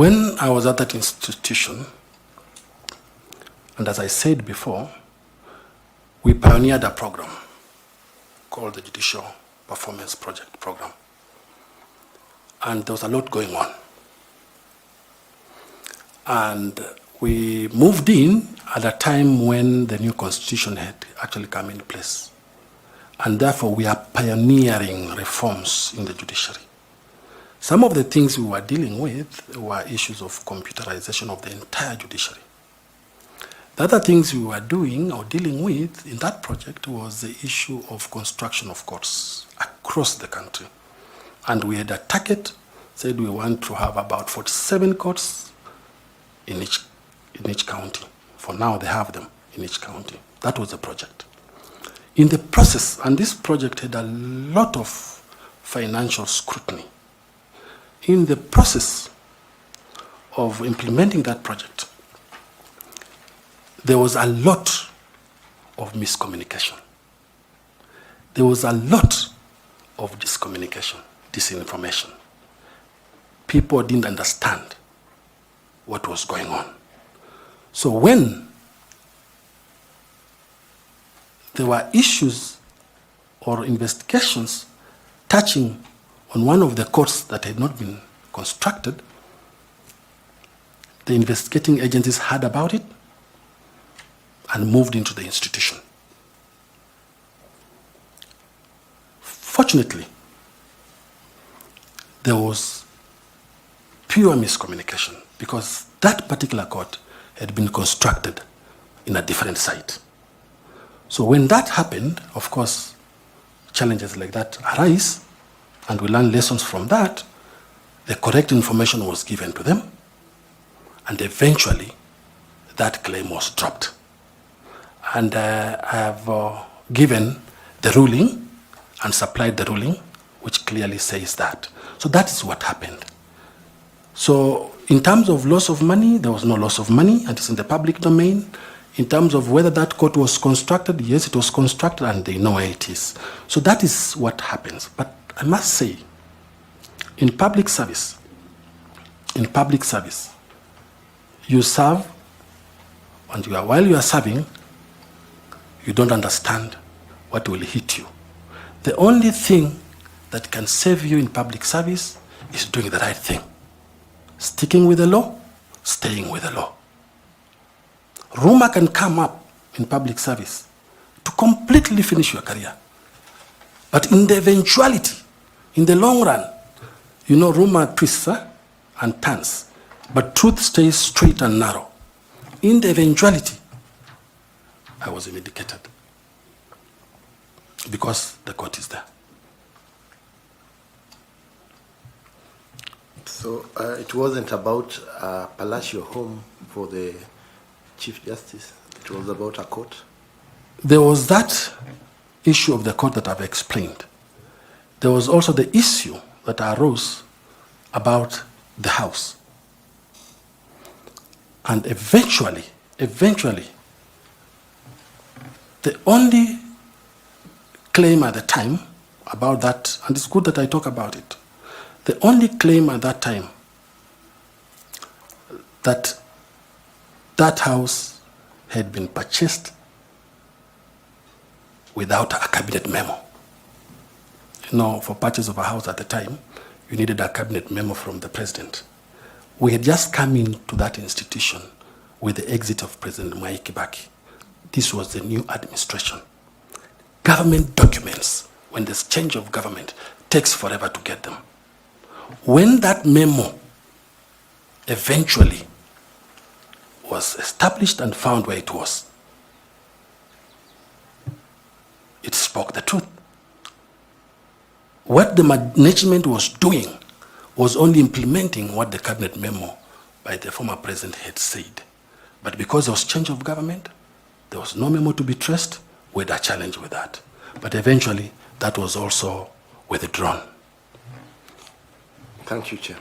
When I was at that institution, and as I said before, we pioneered a program called the Judicial Performance Project Program. And there was a lot going on. And we moved in at a time when the new constitution had actually come into place. And therefore, we are pioneering reforms in the judiciary. Some of the things we were dealing with were issues of computerization of the entire judiciary. The other things we were doing or dealing with in that project was the issue of construction of courts across the country. And we had a target, said we want to have about 47 courts in each county. For now, they have them in each county. That was the project. In the process, and this project had a lot of financial scrutiny. In the process of implementing that project, there was a lot of miscommunication. There was a lot of discommunication, disinformation. People didn't understand what was going on. So when there were issues or investigations touching on one of the courts that had not been constructed, the investigating agencies heard about it and moved into the institution. Fortunately, there was pure miscommunication because that particular court had been constructed in a different site. So when that happened, of course, challenges like that arise, and we learn lessons from that. The correct information was given to them, and eventually that claim was dropped. And I have given the ruling and supplied the ruling, which clearly says that. So that is what happened. So in terms of loss of money, there was no loss of money, and it's in the public domain. In terms of whether that court was constructed, yes, it was constructed, and they know where it is. So that is what happens. But I must say, in public service, you serve, and while you are serving, you don't understand what will hit you. The only thing that can save you in public service is doing the right thing. Sticking with the law, staying with the law. Rumor can come up in public service to completely finish your career. But in the eventuality, in the long run, you know, rumor twists and turns, but truth stays straight and narrow. In the eventuality, I was vindicated because the court is there. So it wasn't about a palatial home for the Chief Justice. It was about a court. There was that issue of the court that I've explained. There was also the issue that arose about the house. And eventually, the only claim at the time about that, and it's good that I talk about it, the only claim at that time that that house had been purchased without a cabinet memo. You know, for purchase of a house at the time, you needed a cabinet memo from the president. We had just come into that institution with the exit of President Mwai Kibaki. This was the new administration. Government documents, when there's change of government, takes forever to get them. When that memo eventually was established and found where it was, it spoke the truth. What the management was doing was only implementing what the cabinet memo by the former president had said. But because there was change of government, there was no memo to be traced. We had a challenge with that. But eventually, that was also withdrawn. Thank you, Chair.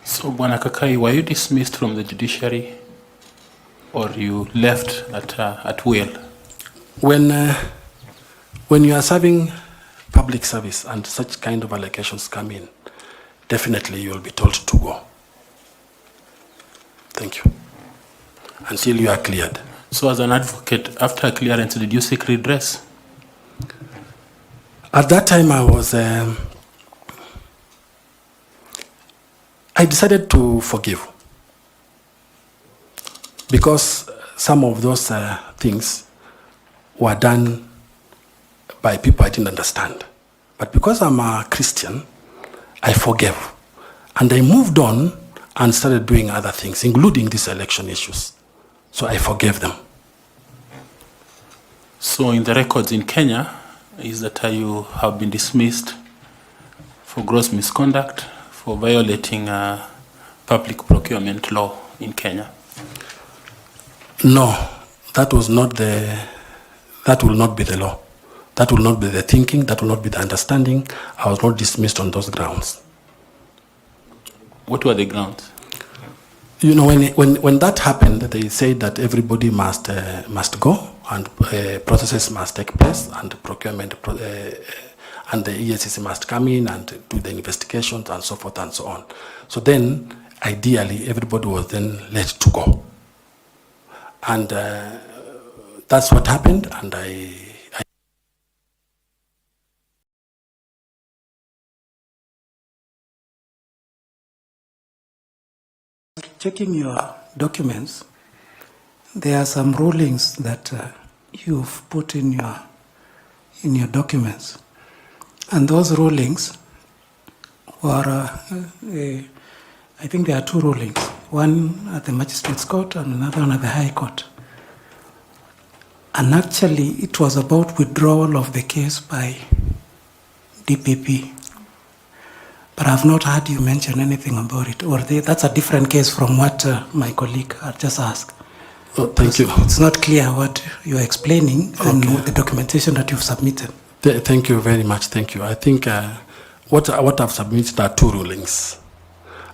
So, Bwana Kakai, were you dismissed from the judiciary or you left at will? When you are serving public service and such kind of allegations come in, definitely you will be told to go. Thank you. Until you are cleared. So as an advocate, after clearance, did you seek redress? At that time, I decided to forgive, because some of those things were done by people I didn't understand. But because I'm a Christian, I forgave. And I moved on and started doing other things, including these election issues. So I forgave them. So in the records in Kenya, is that you have been dismissed for gross misconduct, for violating public procurement law in Kenya? No, that will not be the law. That will not be the thinking, that will not be the understanding. I was not dismissed on those grounds. What were the grounds? You know, when that happened, they said that everybody must go, and processes must take place, and procurement and the EACC must come in and do the investigations and so forth and so on. So then, ideally, everybody was then let to go. And that's what happened, and I checking your documents, there are some rulings that you've put in your documents, and those rulings were, I think there are two rulings, one at the Magistrates Court and another one at the High Court. And actually, it was about withdrawal of the case by DPP. But I've not heard you mention anything about it, or that's a different case from what my colleague had just asked. Oh, thank you. It's not clear what you're explaining and the documentation that you've submitted. Thank you very much. Thank you. I think what I've submitted are two rulings.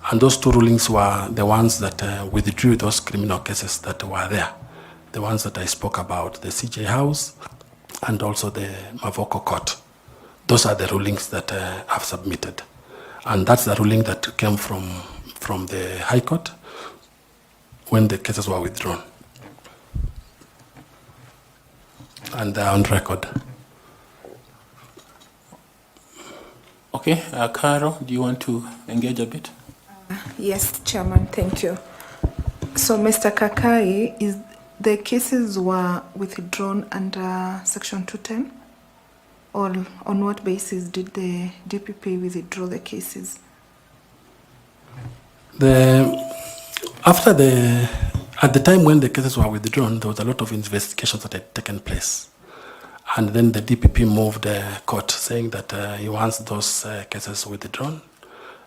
And those two rulings were the ones that withdrew those criminal cases that were there. The ones that I spoke about, the CJ House and also the Mavoko Court. Those are the rulings that I've submitted. And that's the ruling that came from the High Court when the cases were withdrawn. And they're on record. Okay, Caro, do you want to engage a bit? Yes, Chairman, thank you. So, Mr. Kakai, is the cases were withdrawn under Section 210? Or on what basis did the DPP withdraw the cases? At the time when the cases were withdrawn, there was a lot of investigations that had taken place. And then the DPP moved the court saying that he wants those cases withdrawn.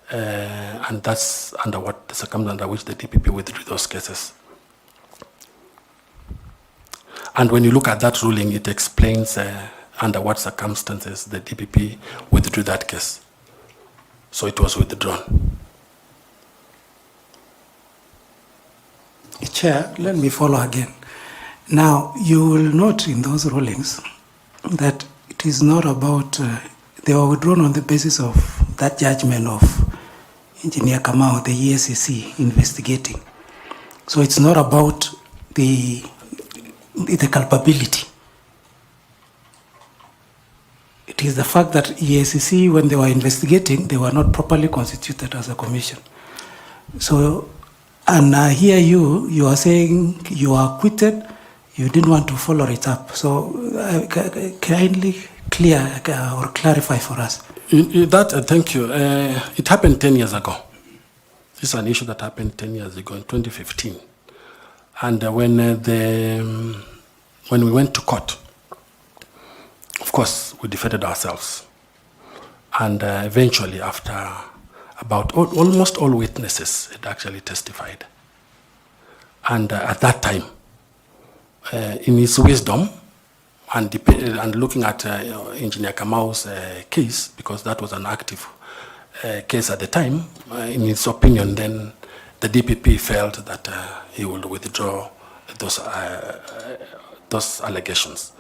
And that's under what the circumstance under which the DPP withdrew those cases. And when you look at that ruling, it explains under what circumstances the DPP withdrew that case. So it was withdrawn. Chair, let me follow again. Now, you will note in those rulings that it is not about, they were withdrawn on the basis of that judgment of Engineer Kamau, the EACC investigating. So it's not about the culpability. It is the fact that EACC, when they were investigating, they were not properly constituted as a commission. So, and here you are saying you are acquitted, you didn't want to follow it up. So kindly clear or clarify for us. Thank you. It happened 10 years ago. This is an issue that happened 10 years ago in 2015. And when we went to court, of course, we defended ourselves. And eventually, after about almost all witnesses had actually testified. And at that time, in his wisdom, and looking at Engineer Kamau's case, because that was an active case at the time, in his opinion, then the DPP felt that he would withdraw those allegations.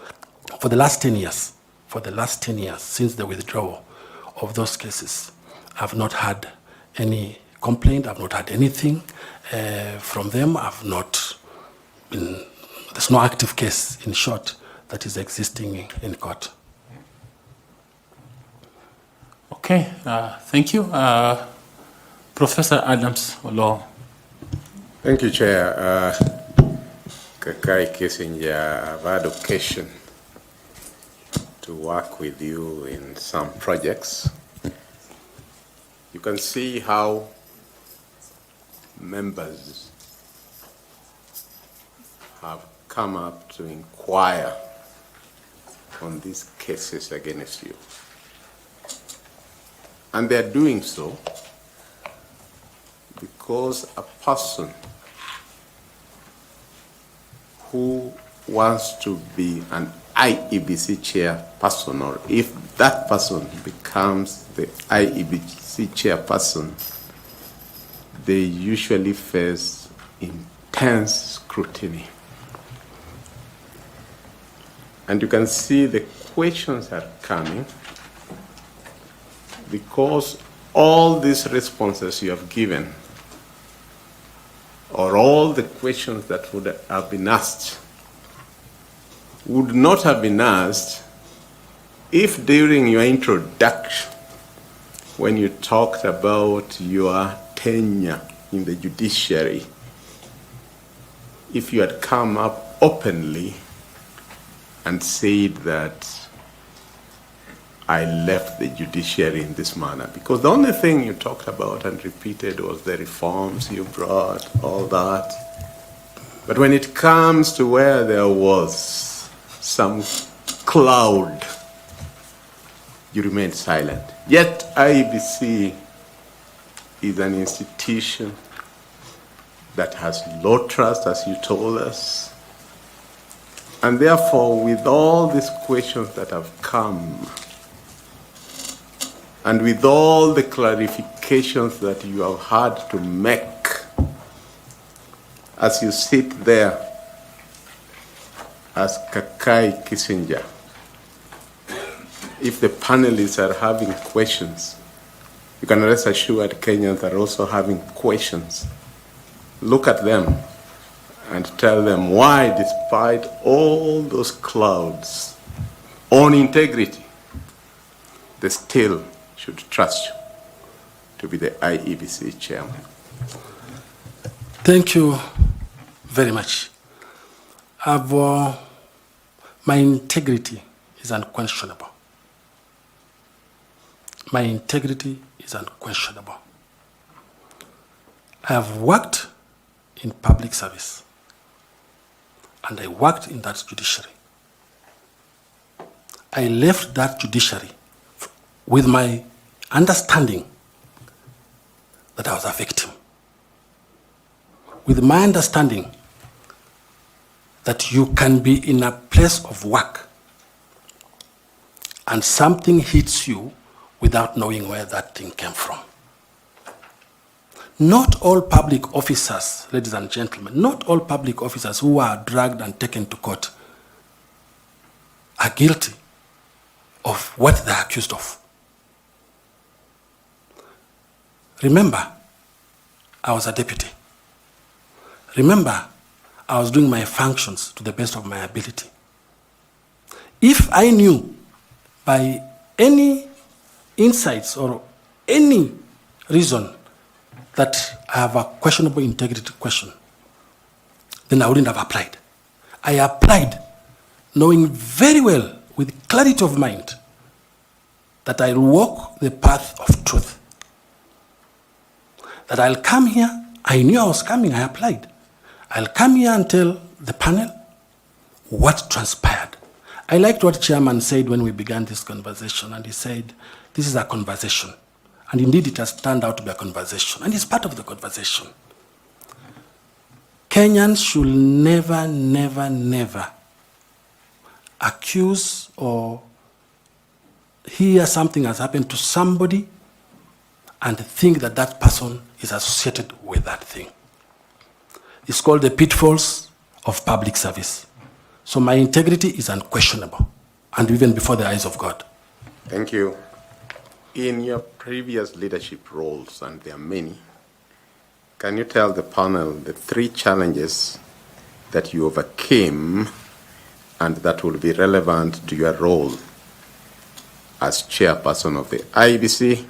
For the last 10 years, since the withdrawal of those cases, I've not had any complaint. I've not had anything from them. I've not been, there's no active case, in short, that is existing in court. Okay, thank you. Professor Adams Olo. Thank you, Chair. Kakai Kissinger, I've had occasion to work with you in some projects. You can see how members have come up to inquire on these cases against you. And they're doing so because a person who wants to be an IEBC chairperson, or if that person becomes the IEBC chairperson, they usually face intense scrutiny. And you can see the questions are coming because all these responses you have given, or all the questions that would have been asked, would not have been asked if during your introduction, when you talked about your tenure in the judiciary, if you had come up openly and said that I left the judiciary in this manner. Because the only thing you talked about and repeated was the reforms you brought, all that. But when it comes to where there was some cloud, you remained silent. Yet IEBC is an institution that has low trust, as you told us. And therefore, with all these questions that have come, and with all the clarifications that you have had to make, as you sit there as Kakai Kissinger, if the panelists are having questions, you can rest assured Kenyans are also having questions. Look at them and tell them why, despite all those clouds on integrity, they still should trust you to be the IEBC chairman. Thank you very much. My integrity is unquestionable. My integrity is unquestionable. I have worked in public service, and I worked in that judiciary. I left that judiciary with my understanding that I was a victim, with my understanding that you can be in a place of work and something hits you without knowing where that thing came from. Not all public officers, ladies and gentlemen, not all public officers who are dragged and taken to court are guilty of what they're accused of. Remember, I was a deputy. Remember, I was doing my functions to the best of my ability. If I knew by any insights or any reason that I have a questionable integrity question, then I wouldn't have applied. I applied knowing very well, with clarity of mind, that I'll walk the path of truth. That I'll come here, I knew I was coming, I applied. I'll come here and tell the panel what transpired. I liked what Chairman said when we began this conversation, and he said, this is a conversation. And indeed it has turned out to be a conversation, and it's part of the conversation. Kenyans should never, never, never accuse or hear something has happened to somebody and think that that person is associated with that thing. It's called the pitfalls of public service. So my integrity is unquestionable, and even before the eyes of God. Thank you. In your previous leadership roles, and there are many, can you tell the panel the 3 challenges that you overcame and that will be relevant to your role as chairperson of the IEBC,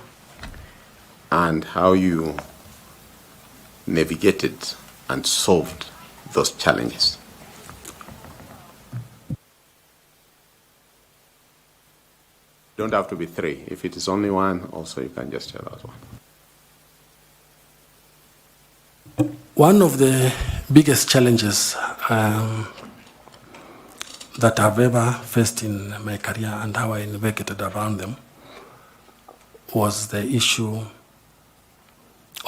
and how you navigated and solved those challenges? Don't have to be 3. If it is only 1, also you can just tell us 1. One of the biggest challenges that I've ever faced in my career and how I navigated around them was the issue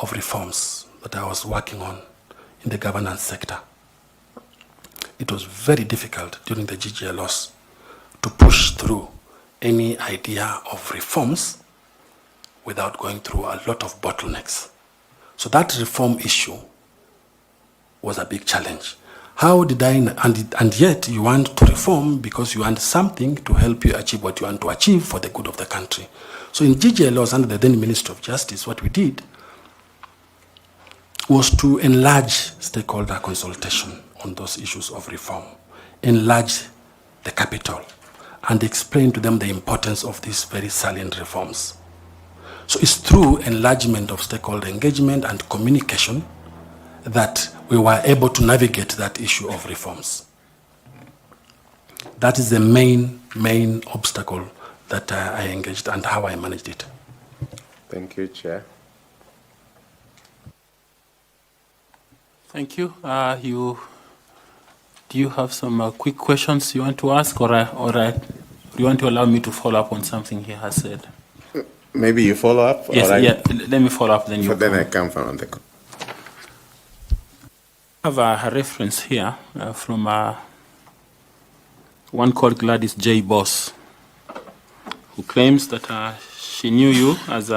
of reforms that I was working on in the governance sector. It was very difficult during the GGL loss to push through any idea of reforms without going through a lot of bottlenecks. So that reform issue was a big challenge. How did I, and yet you want to reform because you want something to help you achieve what you want to achieve for the good of the country. So in GGL laws under the then Minister of Justice, what we did was to enlarge stakeholder consultation on those issues of reform, enlarge the capital, and explain to them the importance of these very salient reforms. So it's through enlargement of stakeholder engagement and communication that we were able to navigate that issue of reforms. That is the main obstacle that I engaged and how I managed it. Thank you, Chair. Thank you. Do you have some quick questions you want to ask, or do you want to allow me to follow up on something he has said? Maybe you follow up? Yes, let me follow up, then you Then I come from the... I have a reference here from one called Gladys J. Boss, who claims that she knew you as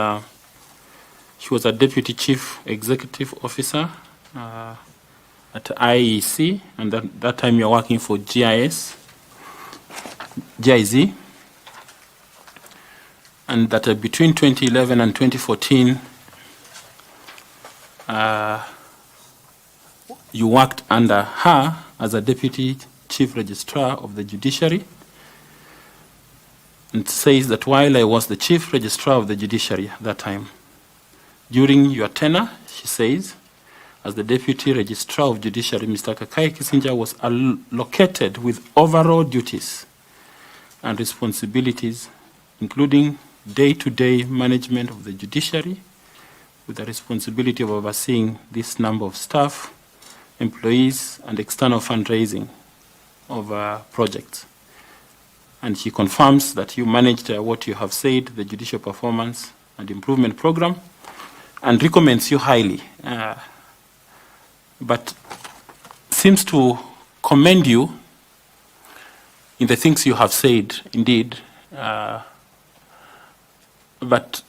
she was a Deputy Chief Executive Officer at IEC, and that time you're working for GIZ, and that between 2011 and 2014, you worked under her as a Deputy Chief Registrar of the Judiciary. And says that while I was the Chief Registrar of the Judiciary at that time, during your tenure, she says, as the Deputy Registrar of Judiciary, Mr. Kakai Kissinger was allocated with overall duties and responsibilities, including day-to-day management of the judiciary, with the responsibility of overseeing this number of staff, employees, and external fundraising of projects. And she confirms that you managed what you have said, the Judicial Performance and Improvement Program, and recommends you highly, but seems to commend you in the things you have said, indeed, but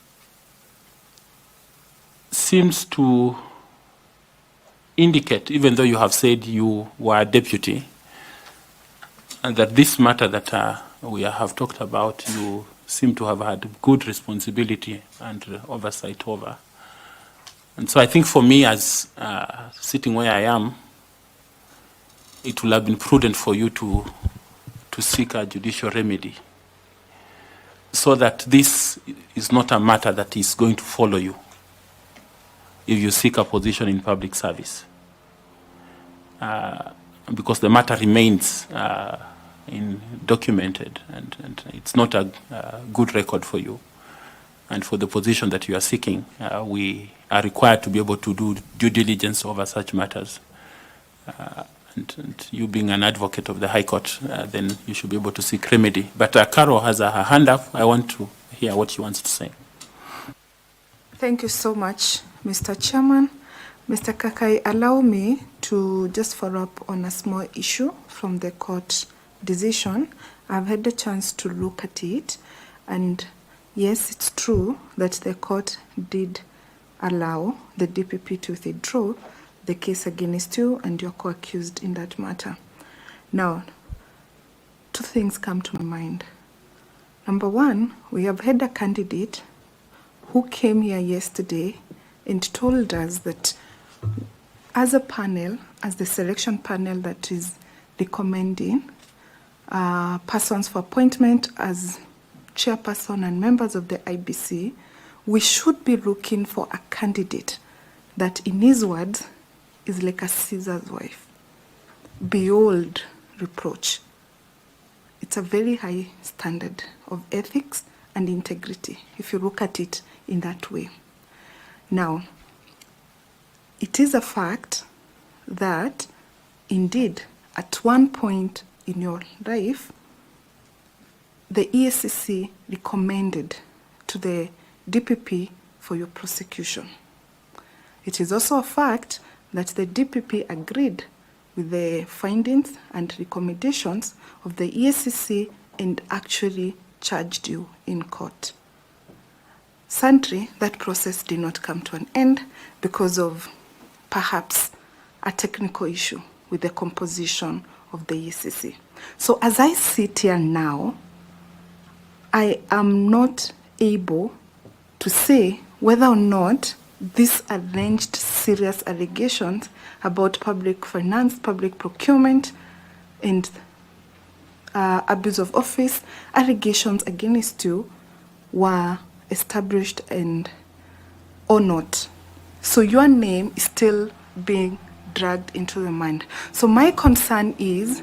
seems to indicate, even though you have said you were a deputy, and that this matter that we have talked about, you seem to have had good responsibility and oversight over. And so I think for me, as sitting where I am, it will have been prudent for you to seek a judicial remedy, so that this is not a matter that is going to follow you if you seek a position in public service, because the matter remains documented, and it's not a good record for you. And for the position that you are seeking, we are required to be able to do due diligence over such matters. And you being an advocate of the High Court, then you should be able to seek remedy. But Carol has her hand up. I want to hear what she wants to say. Thank you so much, Mr. Chairman. Mr. Kakai, allow me to just follow up on a small issue from the court decision. I've had the chance to look at it, and yes, it's true that the court did allow the DPP to withdraw the case against you and your co-accused in that matter. Now, two things come to my mind. Number one, we have had a candidate who came here yesterday and told us that as a panel, as the selection panel that is recommending persons for appointment as chairperson and members of the IEBC, we should be looking for a candidate that, in his words, is like a Caesar's wife, beyond reproach. It's a very high standard of ethics and integrity, if you look at it in that way. Now, it is a fact that, indeed, at one point in your life, the EACC recommended to the DPP for your prosecution. It is also a fact that the DPP agreed with the findings and recommendations of the EACC and actually charged you in court. Sadly, that process did not come to an end because of perhaps a technical issue with the composition of the EACC. So as I sit here now, I am not able to say whether or not these alleged serious allegations about public finance, public procurement, and abuse of office, allegations against you were established and or not. So your name is still being dragged into the mind. So my concern is,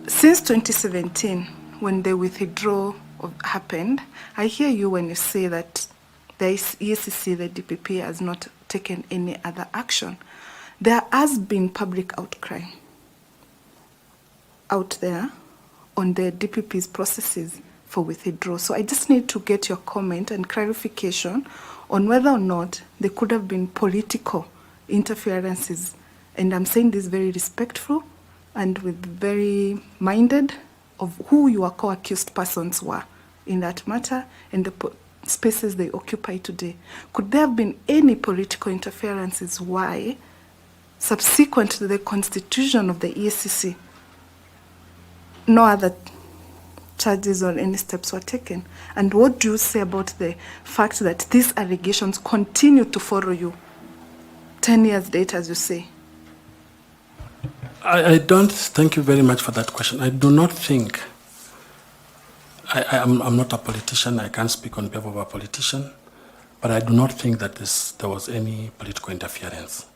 since 2017, when the withdrawal happened, I hear you when you say that the EACC, the DPP, has not taken any other action. There has been public outcry out there on the DPP's processes for withdrawal. So I just need to get your comment and clarification on whether or not there could have been political interferences. And I'm saying this very respectful and with very minded of who your co-accused persons were in that matter and the spaces they occupy today. Could there have been any political interferences why, subsequent to the constitution of the EACC, no other charges or any steps were taken? And what do you say about the fact that these allegations continue to follow you 10 years later, as you say? I don't, thank you very much for that question. I do not think, I'm not a politician, I can't speak on behalf of a politician, but I do not think that there was any political interference.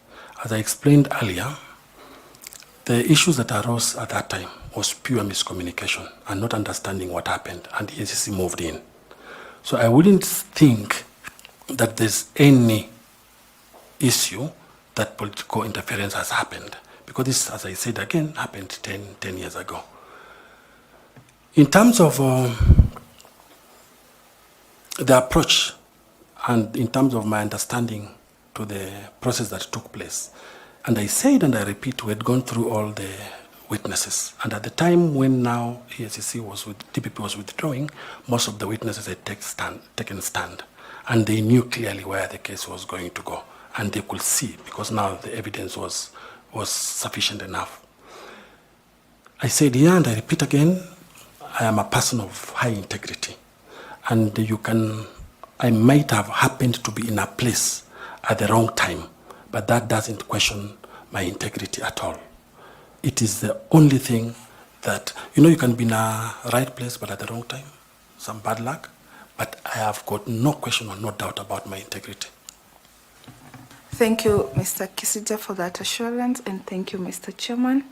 As I explained earlier, the issues that arose at that time was pure miscommunication and not understanding what happened, and the EACC moved in. So I wouldn't think that there's any issue that political interference has happened, because this, as I said again, happened 10 years ago. In terms of the approach and in terms of my understanding to the process that took place, and I said and I repeat, we had gone through all the witnesses. And at the time when now EACC DPP was withdrawing, most of the witnesses had taken stand. And they knew clearly where the case was going to go. And they could see, because now the evidence was sufficient enough. I said, yeah, and I repeat again, I am a person of high integrity. And I might have happened to be in a place at the wrong time, but that doesn't question my integrity at all. It is the only thing that, you can be in a right place but at the wrong time, some bad luck, but I have got no question or no doubt about my integrity. Thank you, Mr. Kisija, for that assurance, and thank you, Mr. Chairman.